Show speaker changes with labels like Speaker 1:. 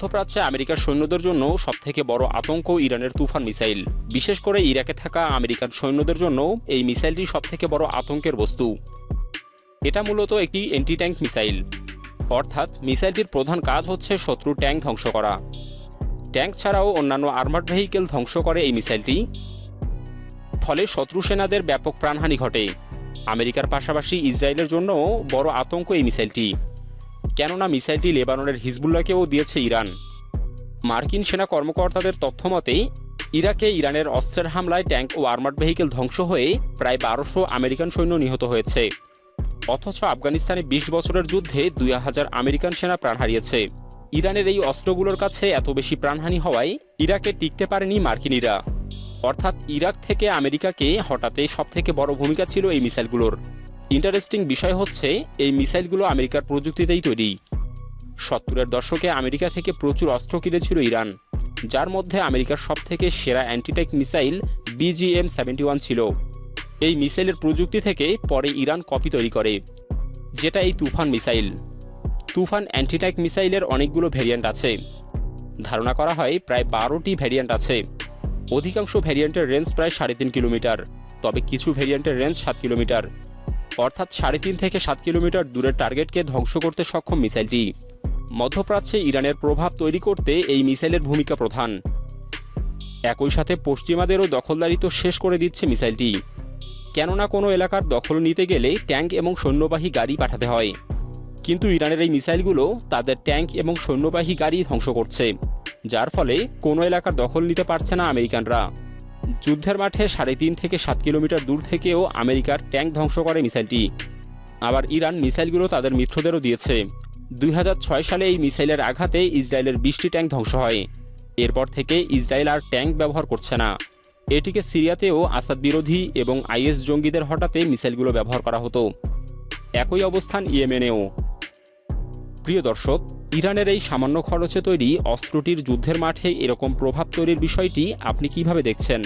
Speaker 1: মধ্যপ্রাচ্যে আমেরিকার সৈন্যদের জন্য সবথেকে বড় আতঙ্ক ইরানের তুফান মিসাইল। বিশেষ করে ইরাকে থাকা আমেরিকান সৈন্যদের জন্য এই মিসাইলটি সবথেকে বড় আতঙ্কের বস্তু। এটা মূলত একটি অ্যান্টি ট্যাঙ্ক মিসাইল, অর্থাৎ মিসাইলটির প্রধান কাজ হচ্ছে শত্রু ট্যাঙ্ক ধ্বংস করা। ট্যাঙ্ক ছাড়াও অন্যান্য আর্মার্ড ভেহিকেল ধ্বংস করে এই মিসাইলটি। ফলে শত্রু সেনাদের ব্যাপক প্রাণহানি ঘটে। আমেরিকার পাশাপাশি ইসরায়েলের জন্যও বড় আতঙ্ক এই মিসাইলটি, কেননা মিসাইলটি লেবাননের হিজবুল্লাহকেও দিয়েছে ইরান। মার্কিন সেনা কর্মকর্তাদের তথ্যমতে ইরাকে ইরানের অস্ত্রের হামলায় ট্যাঙ্ক ও আর্মার্ড ভেহিকেল ধ্বংস হয়ে প্রায় 1200 আমেরিকান সৈন্য নিহত হয়েছে। অথচ আফগানিস্তানে 20 বছরের যুদ্ধে 2000 আমেরিকান সেনা প্রাণ হারিয়েছে। ইরানের এই অস্ত্রগুলোর কাছে এত বেশি প্রাণহানি হওয়ায় ইরাকে টিকতে পারেনি মার্কিনিরা। অর্থাৎ ইরাক থেকে আমেরিকাকে হটাতে সবথেকে বড় ভূমিকা ছিল এই মিসাইলগুলোর। ইন্টারেস্টিং বিষয় হচ্ছে এই মিসাইলগুলো আমেরিকার প্রযুক্তিতেই তৈরি। 70-এর দশকে আমেরিকা থেকে প্রচুর অস্ত্র কিনেছিল ইরান, যার মধ্যে আমেরিকার সবথেকে সেরা অ্যান্টিট্যাঙ্ক মিসাইল BGM-71 ছিল। এই মিসাইলের প্রযুক্তি থেকে পরে ইরান কপি তৈরি করে, যেটা এই তুফান মিসাইল। তুফান অ্যান্টিট্যাঙ্ক মিসাইলের অনেকগুলো ভ্যারিয়েন্ট আছে। ধারণা করা হয় প্রায় 12টি ভ্যারিয়েন্ট আছে। অধিকাংশ ভ্যারিয়েন্টের রেঞ্জ প্রায় 3.5 কিলোমিটার, তবে কিছু ভ্যারিয়েন্টের রেঞ্জ 7 কিলোমিটার, অর্থাৎ 3.5 থেকে 7 কিলোমিটার দূরের টার্গেটকে ধ্বংস করতে সক্ষম মিসাইলটি। মধ্যপ্রাচ্যে ইরানের প্রভাব তৈরি করতে এই মিসাইলের ভূমিকা প্রধান। একই সাথে পশ্চিমাদেরও দখলদারিত্ব শেষ করে দিচ্ছে মিসাইলটি, কেননা কোনো এলাকার দখল নিতে গেলে ট্যাঙ্ক এবং সৈন্যবাহী গাড়ি পাঠাতে হয়। কিন্তু ইরানের এই মিসাইলগুলো তাদের ট্যাঙ্ক এবং সৈন্যবাহী গাড়ি ধ্বংস করছে, যার ফলে কোনো এলাকার দখল নিতে পারছে না আমেরিকানরা। যুদ্ধের মাঠে 3.5 থেকে 7 কিলোমিটার দূর থেকেও আমেরিকার ট্যাঙ্ক ধ্বংস করে মিসাইলটি। আবার ইরান মিসাইলগুলো তাদের মিত্রদেরও দিয়েছে। 2006 সালে এই মিসাইলের আঘাতে ইসরায়েলের 20টি ট্যাঙ্ক ধ্বংস হয়। এরপর থেকে ইসরায়েল আর ট্যাঙ্ক ব্যবহার করছে না। এটিকে সিরিয়াতেও আসাদ বিরোধী এবং IS জঙ্গিদের হটাতে মিসাইলগুলো ব্যবহার করা হতো। একই অবস্থান ইয়েমেনেও। প্রিয় দর্শক, ইরানের এই সামান্য খরচে তৈরি অস্ত্রটির যুদ্ধের মাঠে এরকম প্রভাব তৈরির বিষয়টি আপনি কিভাবে দেখছেন?